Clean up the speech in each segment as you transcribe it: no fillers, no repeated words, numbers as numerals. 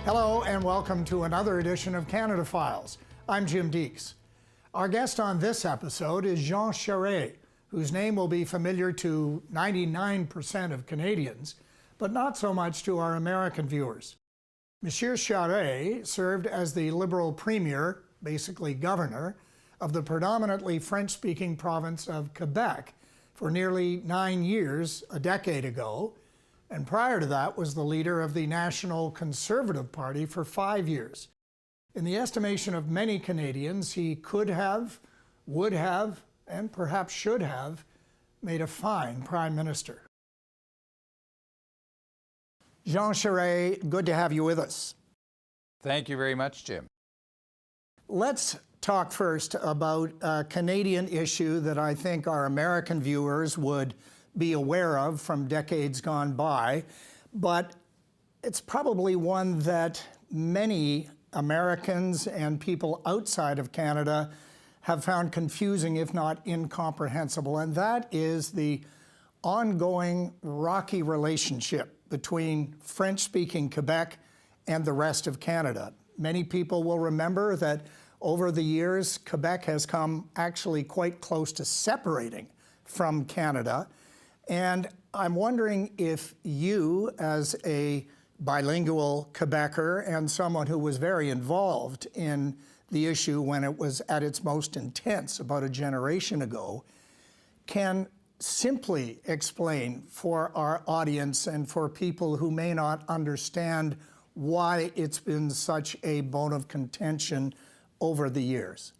Hello and welcome to another edition of Canada Files. I'm Jim Deeks. Our guest on this episode is Jean Charest, whose name will be familiar to 99% of Canadians, but not so much to our American viewers. Monsieur Charest served as the Liberal Premier, basically governor, of the predominantly French-speaking province of Quebec for nearly 9 years, a decade ago, and prior to that was the leader of the National Conservative Party for 5 years. In the estimation of many Canadians, he could have, would have, and perhaps should have made a fine Prime Minister. Jean Charest, good to have you with us. Thank you very much, Jim. Let's talk first about a Canadian issue that I think our American viewers would be aware of from decades gone by, but it's probably one that many Americans and people outside of Canada have found confusing, if not incomprehensible, and that is the ongoing rocky relationship between French-speaking Quebec and the rest of Canada. Many people will remember that over the years, Quebec has come actually quite close to separating from Canada. And I'm wondering if you, as a bilingual Quebecer and someone who was very involved in the issue when it was at its most intense about a generation ago, can simply explain for our audience and for people who may not understand why it's been such a bone of contention over the years.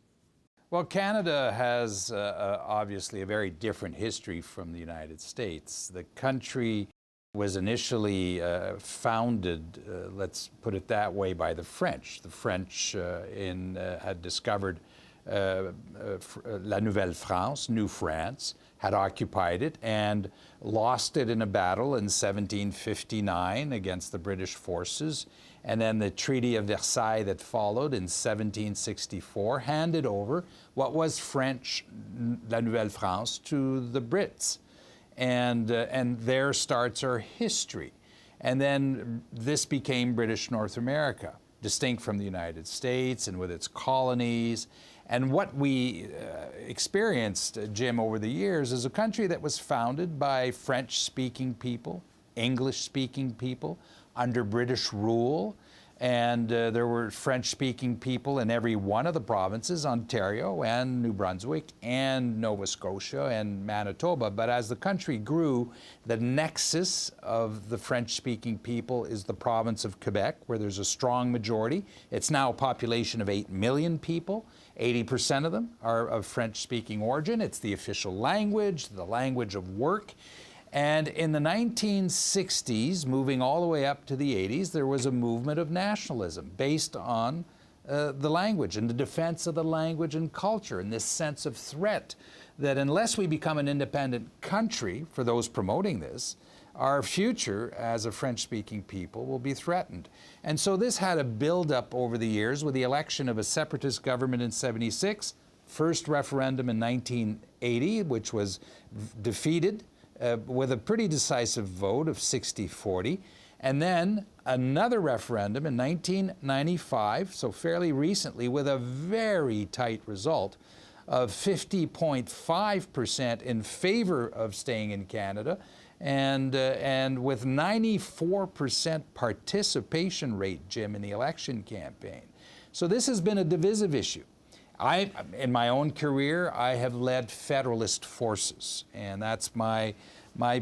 Well, Canada has obviously a very different history from the United States. The country was initially founded, let's put it that way, by the French. The French had discovered La Nouvelle France, New France, had occupied it and lost it in a battle in 1759 against the British forces. And then the Treaty of Versailles that followed in 1764 handed over what was French La Nouvelle France to the Brits. And there starts our history. And then this became British North America, distinct from the United States and with its colonies. And what we experienced, Jim, over the years is a country that was founded by French-speaking people, English-speaking people, under British rule, and there were French-speaking people in every one of the provinces, Ontario and New Brunswick and Nova Scotia and Manitoba. But as the country grew, the nexus of the French-speaking people is the province of Quebec, where there's a strong majority. It's now a population of 8 million people. 80% of them are of French-speaking origin. It's the official language, the language of work. And in the 1960s, moving all the way up to the 80s, there was a movement of nationalism based on the language and the defense of the language and culture, and this sense of threat that unless we become an independent country, for those promoting this, our future as a French-speaking people will be threatened. And so this had a build-up over the years with the election of a separatist government in '76, first referendum in 1980, which was defeated with a pretty decisive vote of 60-40, and then another referendum in 1995, so fairly recently, with a very tight result of 50.5% in favor of staying in Canada, and with 94% participation rate, Jim, in the election campaign. So this has been a divisive issue. In my own career, I have led federalist forces, and that's my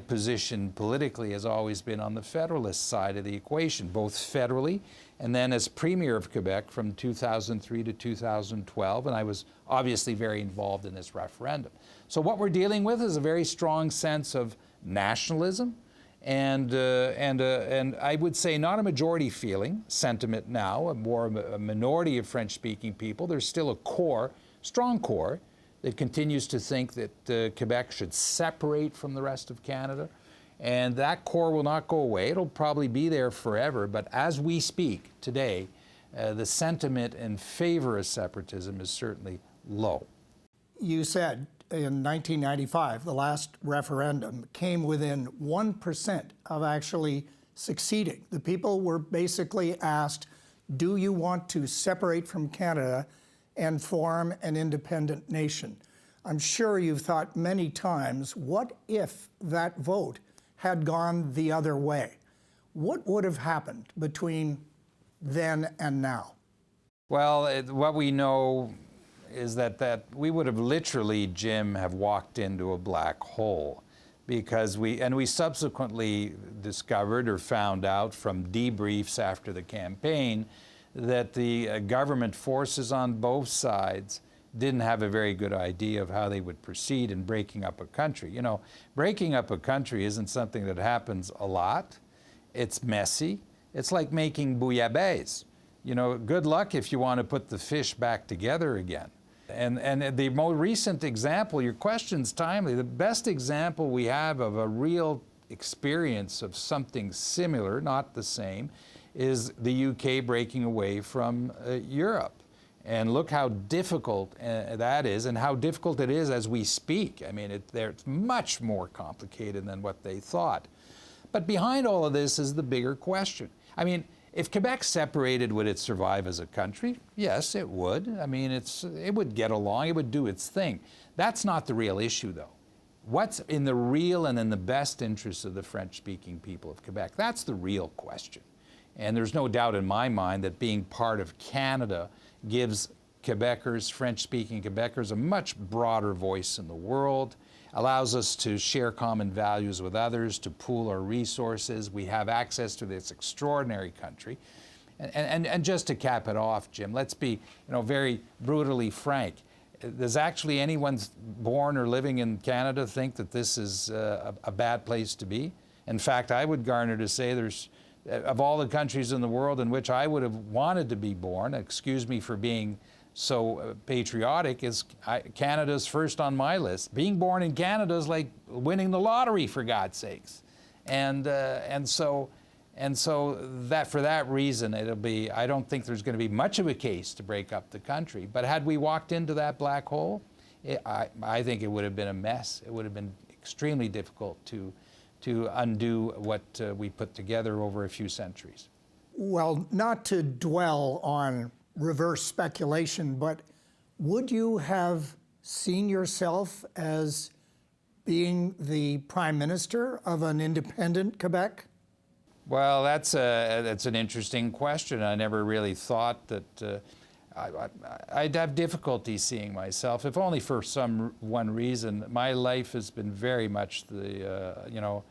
position politically has always been on the federalist side of the equation, both federally and then as Premier of Quebec from 2003 to 2012, and I was obviously very involved in this referendum. So what we're dealing with is a very strong sense of nationalism, and I would say not a majority feeling sentiment now, more a minority of French-speaking people. There's still a core, strong core, that continues to think that Quebec should separate from the rest of Canada. And that core will not go away. It'll probably be there forever. But as we speak today, the sentiment in favor of separatism is certainly low. You said in 1995, the last referendum came within 1% of actually succeeding. The people were basically asked, do you want to separate from Canada and form an independent nation? I'm sure you've thought many times, what if that vote had gone the other way? What would have happened between then and now? Well, what we know is that we would have literally, Jim, have walked into a black hole, because we subsequently discovered or found out from debriefs after the campaign that the government forces on both sides didn't have a very good idea of how they would proceed in breaking up a country. You know, breaking up a country isn't something that happens a lot. It's messy. It's like making bouillabaisse. You know, good luck if you want to put the fish back together again. And the more recent example, your question's timely, the best example we have of a real experience of something similar, not the same, is the UK breaking away from Europe. And look how difficult that is, and how difficult it is as we speak. I mean, it's much more complicated than what they thought. But behind all of this is the bigger question. I mean, if Quebec separated, would it survive as a country? Yes, it would. I mean, it would get along, it would do its thing. That's not the real issue, though. What's in the real and in the best interest of the French-speaking people of Quebec? That's the real question. And there's no doubt in my mind that being part of Canada gives Quebecers, French-speaking Quebecers, a much broader voice in the world, allows us to share common values with others, to pool our resources. We have access to this extraordinary country. And just to cap it off, Jim, let's be very brutally frank. Does actually anyone born or living in Canada think that this is a bad place to be? In fact, I would garner to say there's, of all the countries in the world in which I would have wanted to be born, excuse me for being so patriotic, is Canada's first on my list. Being born in Canada is like winning the lottery, for God's sakes. And so that for that reason, it'll be, I don't think there's going to be much of a case to break up the country. But had we walked into that black hole, I think it would have been a mess. It would have been extremely difficult to undo what we put together over a few centuries. Well, not to dwell on reverse speculation, but would you have seen yourself as being the Prime Minister of an independent Quebec? Well, that's an interesting question. I never really thought that I'd have difficulty seeing myself, if only for one reason. My life has been very much the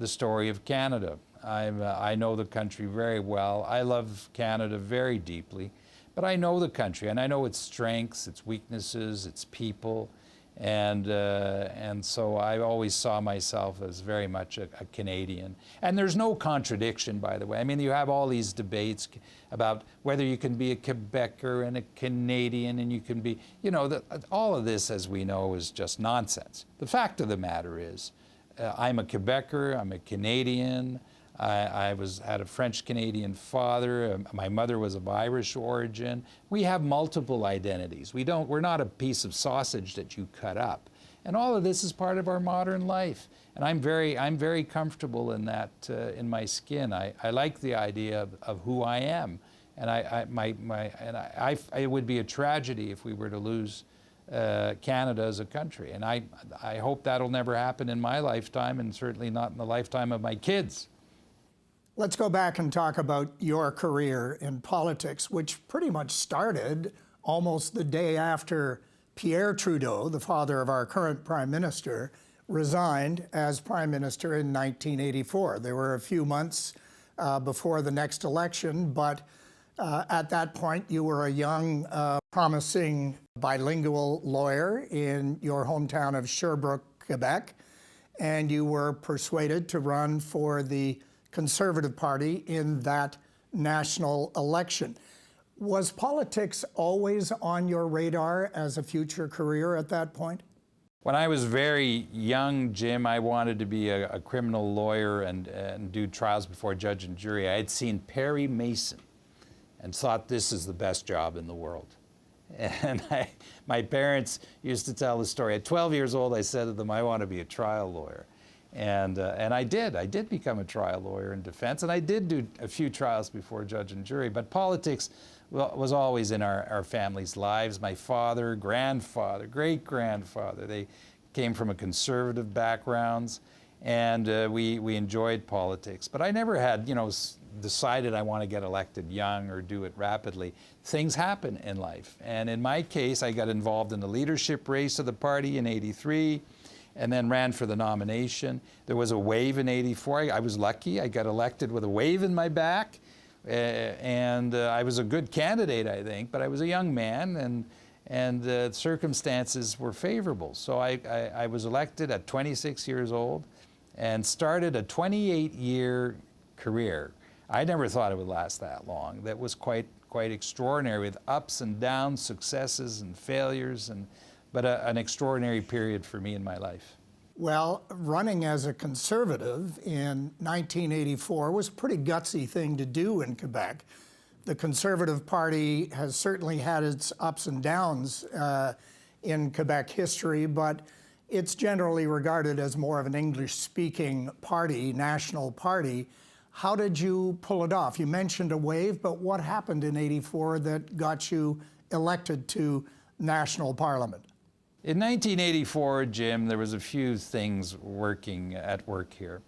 story of Canada. I know the country very well. I love Canada very deeply, but I know the country, and I know its strengths, its weaknesses, its people, and so I always saw myself as very much a Canadian. And there's no contradiction, by the way. I mean, you have all these debates about whether you can be a Quebecer and a Canadian, and you can be, all of this, as we know, is just nonsense. The fact of the matter is, I'm a Quebecer, I'm a Canadian. I had a French-Canadian father. My mother was of Irish origin. We have multiple identities. We're not a piece of sausage that you cut up. And all of this is part of our modern life. And I'm very comfortable in that, in my skin. I like the idea of who I am. And it would be a tragedy if we were to lose Canada as a country. And I hope that'll never happen in my lifetime, and certainly not in the lifetime of my kids. Let's go back and talk about your career in politics, which pretty much started almost the day after Pierre Trudeau, the father of our current Prime Minister, resigned as Prime Minister in 1984. There were a few months before the next election, but at that point you were a young, promising bilingual lawyer in your hometown of Sherbrooke, Quebec, and you were persuaded to run for the Conservative Party in that national election. Was politics always on your radar as a future career at that point? When I was very young, Jim, I wanted to be a criminal lawyer and do trials before judge and jury. I had seen Perry Mason and thought this is the best job in the world. And my parents used to tell the story. At 12 years old, I said to them, I want to be a trial lawyer. And I did become a trial lawyer in defense, and I did do a few trials before judge and jury, but politics was always in our family's lives. My father, grandfather, great-grandfather, they came from a conservative backgrounds, and we enjoyed politics. But I never had, decided I want to get elected young or do it rapidly. Things happen in life. And in my case, I got involved in the leadership race of the party in '83 and then ran for the nomination. There was a wave in '84. I was lucky. I got elected with a wave in my back. And I was a good candidate, I think, but I was a young man, and circumstances were favorable. So I was elected at 26 years old and started a 28-year career. I never thought it would last that long. That was quite extraordinary, with ups and downs, successes and failures, but an extraordinary period for me in my life. Well, running as a conservative in 1984 was a pretty gutsy thing to do in Quebec. The Conservative Party has certainly had its ups and downs in Quebec history, but it's generally regarded as more of an English-speaking party, national party. How did you pull it off? You mentioned a wave, but what happened in '84 that got you elected to national parliament? In 1984, Jim, there was a few things at work here.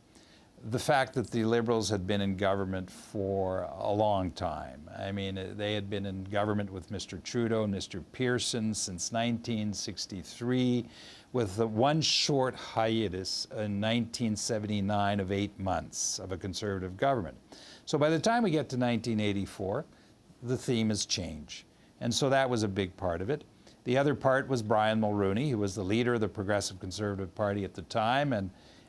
The fact that the Liberals had been in government for a long time. I mean, they had been in government with Mr. Trudeau and Mr. Pearson since 1963, with one short hiatus in 1979 of 8 months of a Conservative government. So by the time we get to 1984, the theme is change. And so that was a big part of it. The other part was Brian Mulroney, who was the leader of the Progressive Conservative Party at the time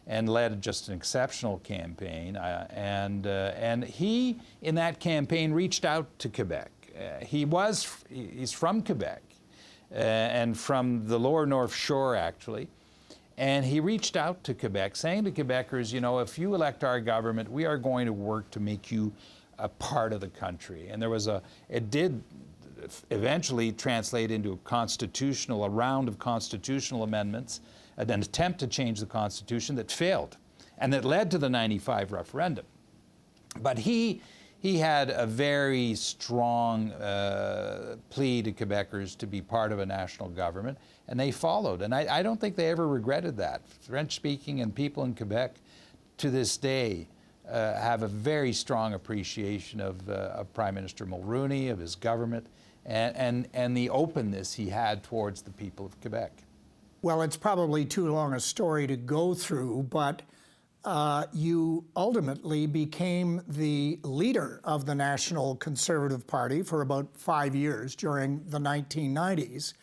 and led just an exceptional campaign. And he, in that campaign, reached out to Quebec. He's from Quebec and from the lower North Shore, actually. And he reached out to Quebec, saying to Quebecers, if you elect our government, we are going to work to make you a part of the country. And it did eventually translate into a round of constitutional amendments, an attempt to change the Constitution that failed, and that led to the '95 referendum. But he had a very strong plea to Quebecers to be part of a national government, and they followed. And I don't think they ever regretted that. French-speaking and people in Quebec to this day have a very strong appreciation of Prime Minister Mulroney, of his government, and the openness he had towards the people of Quebec. Well, it's probably too long a story to go through, but you ultimately became the leader of the National Conservative Party for about 5 years during the 1990s.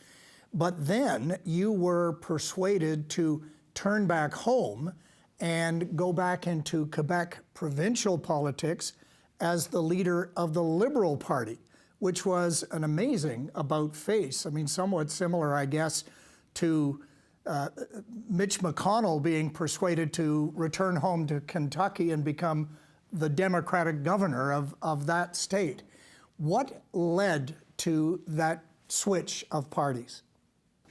But then you were persuaded to turn back home and go back into Quebec provincial politics as the leader of the Liberal Party, which was an amazing about-face. I mean, somewhat similar, I guess, to Mitch McConnell being persuaded to return home to Kentucky and become the Democratic governor of that state. What led to that switch of parties?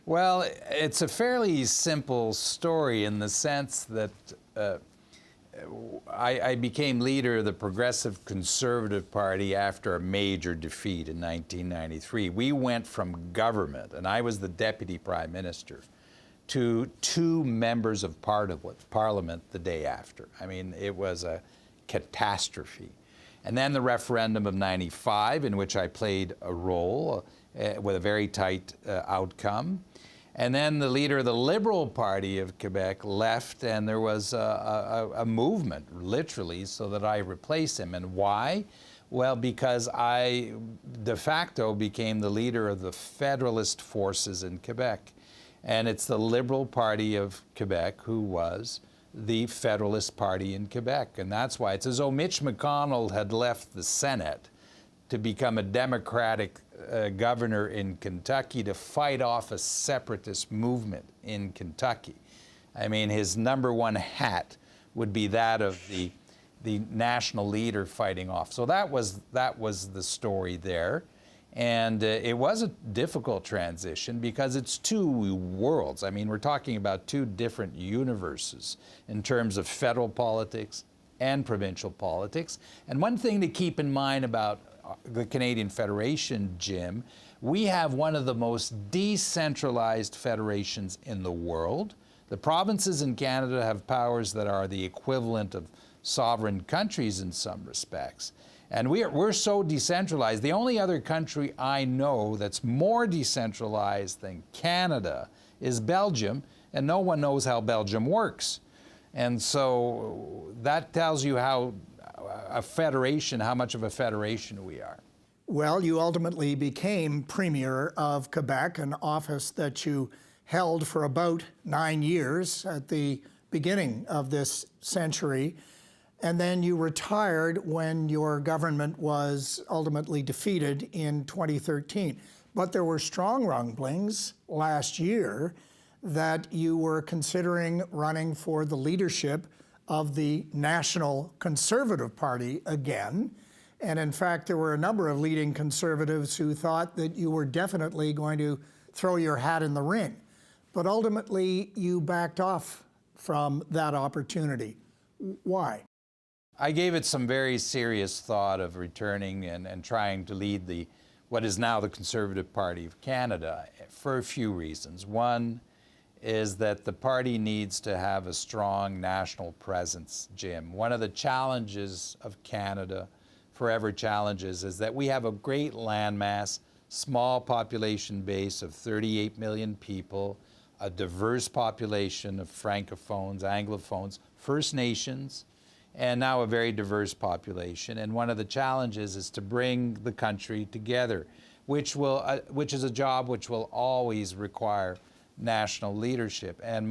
Well, it's a fairly simple story in the sense that I became leader of the Progressive Conservative Party after a major defeat in 1993. We went from government, and I was the Deputy Prime Minister, to 2 members of Parliament the day after. I mean, it was a catastrophe. And then the referendum of '95, in which I played a role with a very tight outcome. And then the leader of the Liberal Party of Quebec left, and there was a movement, literally, so that I replace him. And why? Well, because I de facto became the leader of the Federalist forces in Quebec. And it's the Liberal Party of Quebec who was the Federalist Party in Quebec. And that's why it's as though Mitch McConnell had left the Senate to become a Democratic governor in Kentucky to fight off a separatist movement in Kentucky. I mean, his #1 hat would be that of the national leader fighting off. So that was the story there. And it was a difficult transition because it's two worlds. I mean, we're talking about two different universes in terms of federal politics and provincial politics. And one thing to keep in mind about the Canadian Federation, Jim, we have one of the most decentralized federations in the world. The provinces in Canada have powers that are the equivalent of sovereign countries in some respects. And we're so decentralized. The only other country I know that's more decentralized than Canada is Belgium, and no one knows how Belgium works. And so that tells you how much of a federation we are. Well, you ultimately became Premier of Quebec, an office that you held for about 9 years at the beginning of this century. And then you retired when your government was ultimately defeated in 2013. But there were strong rumblings last year that you were considering running for the leadership of the National Conservative Party again. And in fact, there were a number of leading conservatives who thought that you were definitely going to throw your hat in the ring. But ultimately, you backed off from that opportunity. Why? I gave it some very serious thought of returning and trying to lead what is now the Conservative Party of Canada for a few reasons. One is that the party needs to have a strong national presence, Jim. One of the challenges of Canada, forever challenges, is that we have a great landmass, small population base of 38 million people, a diverse population of francophones, anglophones, First Nations, and now a very diverse population. And one of the challenges is to bring the country together, which is a job which will always require national leadership. And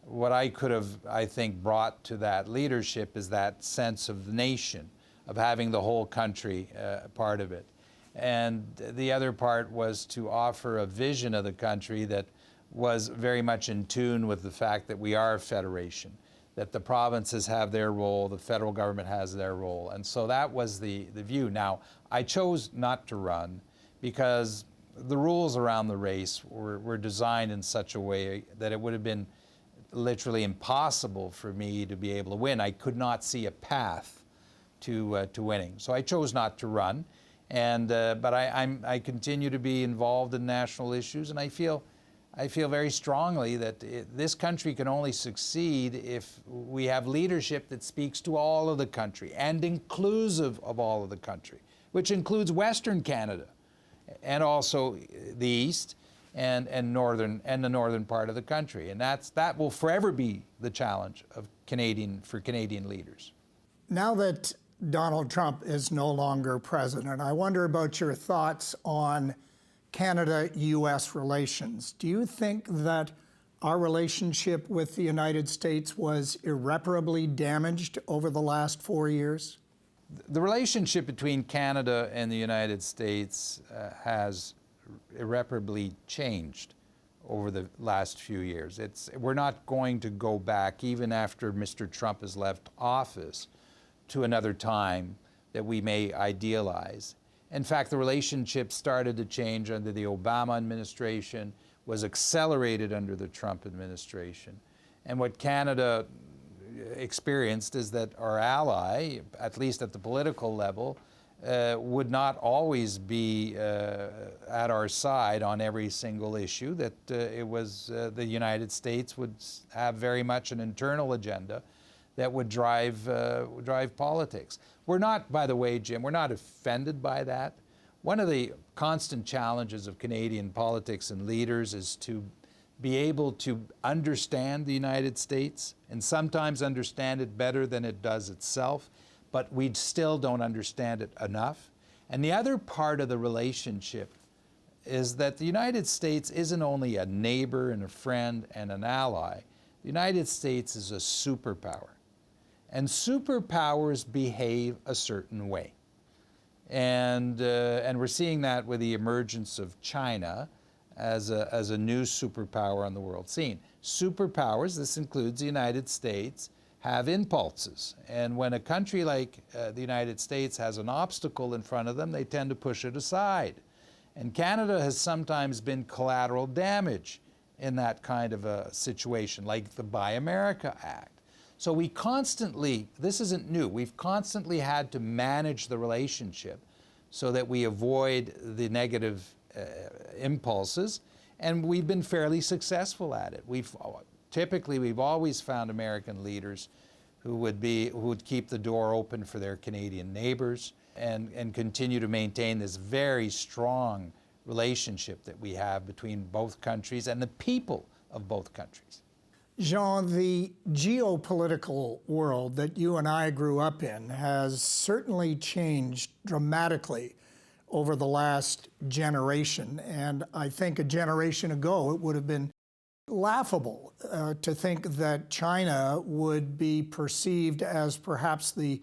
what I could have, I think, brought to that leadership is that sense of the nation, of having the whole country part of it. And the other part was to offer a vision of the country that was very much in tune with the fact that we are a federation, that the provinces have their role, the federal government has their role. And so that was the view. Now, I chose not to run because the rules around the race were designed in such a way that it would have been literally impossible for me to be able to win. I could not see a path to winning. So I chose not to run. And, but I continue to be involved in national issues, and I feel very strongly that this country can only succeed if we have leadership that speaks to all of the country and inclusive of all of the country, which includes Western Canada and also the East and the northern part of the country. And that will forever be the challenge of for Canadian leaders. Now that Donald Trump is no longer president, I wonder about your thoughts on Canada-U.S. relations. Do you think that our relationship with the United States was irreparably damaged over the last 4 years? The relationship between Canada and the United States has irreparably changed over the last few years. We're not going to go back, even after Mr. Trump has left office, to another time that we may idealize. In fact, the relationship started to change under the Obama administration, was accelerated under the Trump administration. And what Canada experienced is that our ally, at least at the political level, would not always be at our side on every single issue, that the United States would have very much an internal agenda that would drive politics. We're not, by the way, Jim, we're not offended by that. One of the constant challenges of Canadian politics and leaders is to be able to understand the United States, and sometimes understand it better than it does itself, but we still don't understand it enough. And the other part of the relationship is that the United States isn't only a neighbor and a friend and an ally. The United States is a superpower. And superpowers behave a certain way. And we're seeing that with the emergence of China as a new superpower on the world scene. Superpowers, this includes the United States, have impulses. And when a country like the United States has an obstacle in front of them, they tend to push it aside. And Canada has sometimes been collateral damage in that kind of a situation, like the Buy America Act. So we constantly, this isn't new, we've constantly had to manage the relationship so that we avoid the negative impulses, and we've been fairly successful at it. Typically, we've always found American leaders who would keep the door open for their Canadian neighbors and continue to maintain this very strong relationship that we have between both countries and the people of both countries. Jean, the geopolitical world that you and I grew up in has certainly changed dramatically over the last generation. And I think a generation ago, it would have been laughable to think that China would be perceived as perhaps the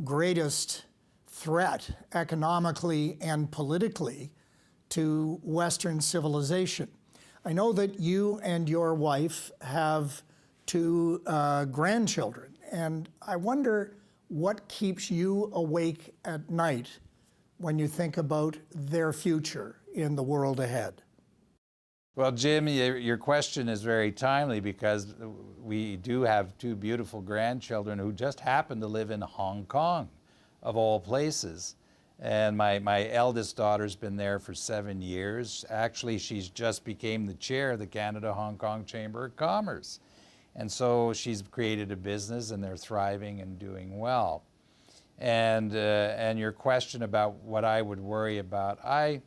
greatest threat economically and politically to Western civilization. I know that you and your wife have two grandchildren, and I wonder what keeps you awake at night when you think about their future in the world ahead. Well, Jim, your question is very timely because we do have two beautiful grandchildren who just happen to live in Hong Kong, of all places. And my eldest daughter's been there for 7 years. Actually, she's just became the chair of the Canada-Hong Kong Chamber of Commerce. And so she's created a business and they're thriving and doing well. And your question about what I would worry about, I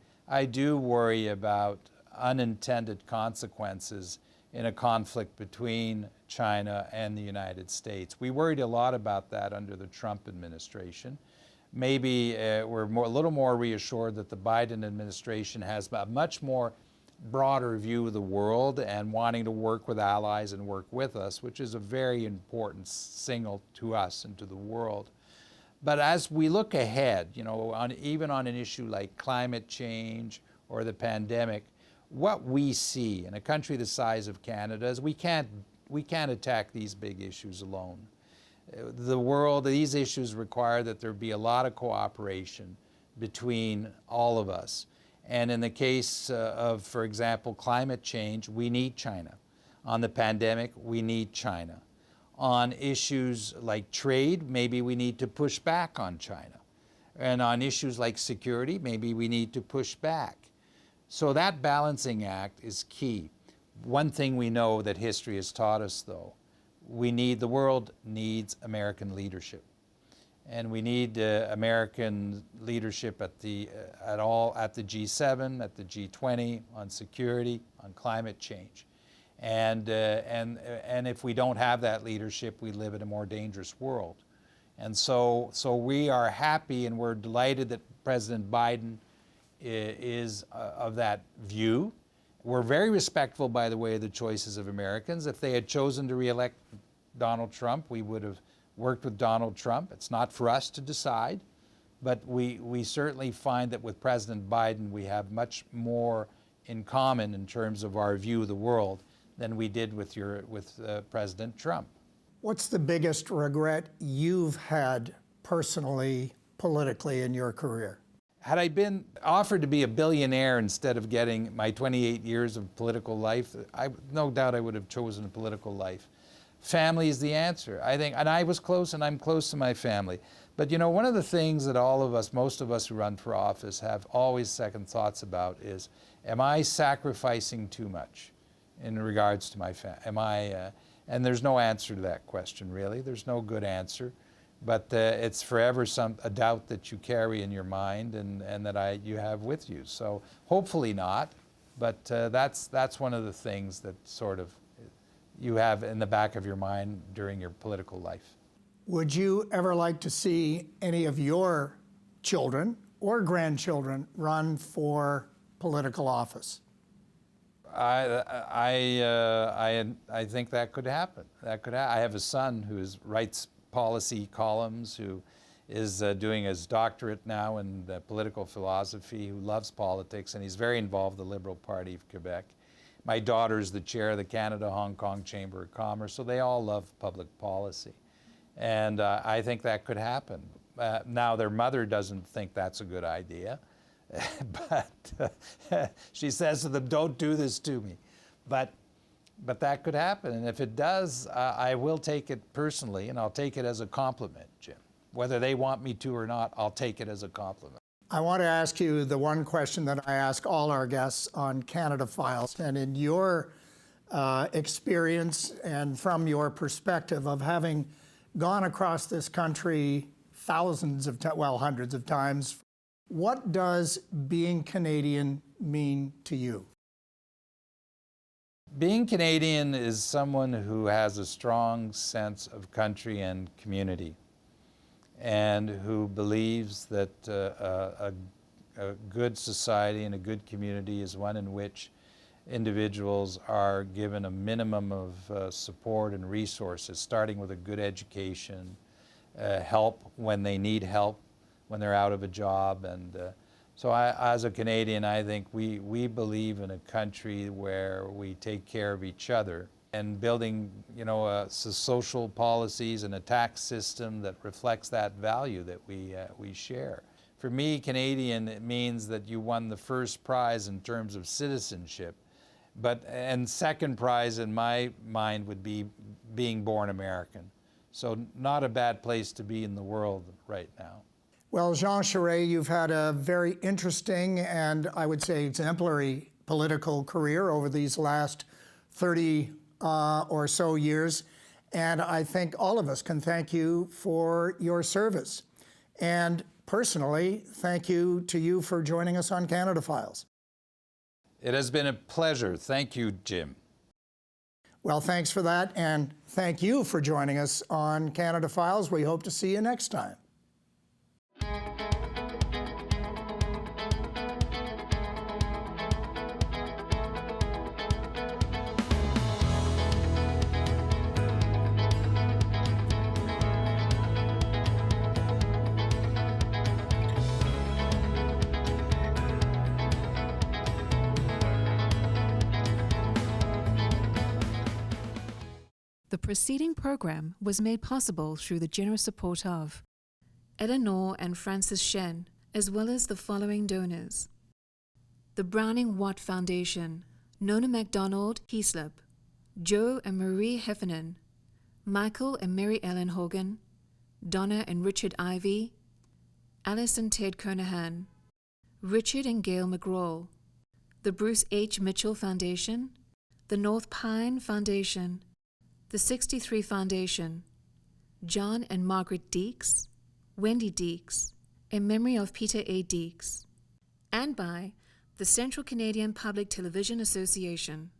do worry about unintended consequences in a conflict between China and the United States. We worried a lot about that under the Trump administration. Maybe we're a little more reassured that the Biden administration has a much more broader view of the world and wanting to work with allies and work with us, which is a very important signal to us and to the world. But as we look ahead, you know, even on an issue like climate change or the pandemic, what we see in a country the size of Canada is we can't attack these big issues alone. The world, these issues require that there be a lot of cooperation between all of us. And in the case of, for example, climate change, we need China. On the pandemic, we need China. On issues like trade, maybe we need to push back on China. And on issues like security, maybe we need to push back. So that balancing act is key. One thing we know that history has taught us, though, the world needs American leadership. And we need American leadership at the G7, at the G20, on security, on climate change. And if we don't have that leadership, we live in a more dangerous world. And so we are happy and we're delighted that President Biden is of that view. We're very respectful, by the way, of the choices of Americans. If they had chosen to re-elect Donald Trump, we would have worked with Donald Trump. It's not for us to decide, but we certainly find that with President Biden, we have much more in common in terms of our view of the world than we did with President Trump. What's the biggest regret you've had personally, politically in your career? Had I been offered to be a billionaire instead of getting my 28 years of political life, no doubt I would have chosen a political life. Family is the answer, I think, and I was close and I'm close to my family. But you know, one of the things that all of us, most of us who run for office have always second thoughts about is, am I sacrificing too much in regards to my family? And there's no answer to that question, really. There's no good answer. But it's forever a doubt that you carry in your mind and that you have with you. So hopefully not, but that's one of the things that sort of you have in the back of your mind during your political life. Would you ever like to see any of your children or grandchildren run for political office? I think that could happen. I have a son who writes policy columns, who is doing his doctorate now in political philosophy, who loves politics, and he's very involved in the Liberal Party of Quebec. My daughter's the chair of the Canada-Hong Kong Chamber of Commerce, so they all love public policy. And I think that could happen. Now, their mother doesn't think that's a good idea, but she says to them, don't do this to me. But that could happen, and if it does, I will take it personally, and I'll take it as a compliment, Jim. Whether they want me to or not, I'll take it as a compliment. I want to ask you the one question that I ask all our guests on Canada Files, and in your experience and from your perspective of having gone across this country thousands of times, well, hundreds of times, what does being Canadian mean to you? Being Canadian is someone who has a strong sense of country and community, and who believes that a good society and a good community is one in which individuals are given a minimum of support and resources, starting with a good education, help when they need help, when they're out of a job. And so as a Canadian, I think we believe in a country where we take care of each other, and building, social policies and a tax system that reflects that value that we share. For me, Canadian, it means that you won the first prize in terms of citizenship, and second prize in my mind would be being born American. So not a bad place to be in the world right now. Well, Jean Charest, you've had a very interesting and I would say exemplary political career over these last 30 or so years. And I think all of us can thank you for your service. And personally, thank you to you for joining us on Canada Files. It has been a pleasure. Thank you, Jim. Well, thanks for that. And thank you for joining us on Canada Files. We hope to see you next time. The preceding program was made possible through the generous support of Eleanor and Francis Shen, as well as the following donors: the Browning Watt Foundation, Nona MacDonald Heaslip, Joe and Marie Heffernan, Michael and Mary Ellen Hogan, Donna and Richard Ivy, Alice and Ted Kernahan, Richard and Gail McGraw, the Bruce H. Mitchell Foundation, the North Pine Foundation, the 63 Foundation, John and Margaret Deeks, Wendy Deeks, in memory of Peter A. Deeks, and by the Central Canadian Public Television Association.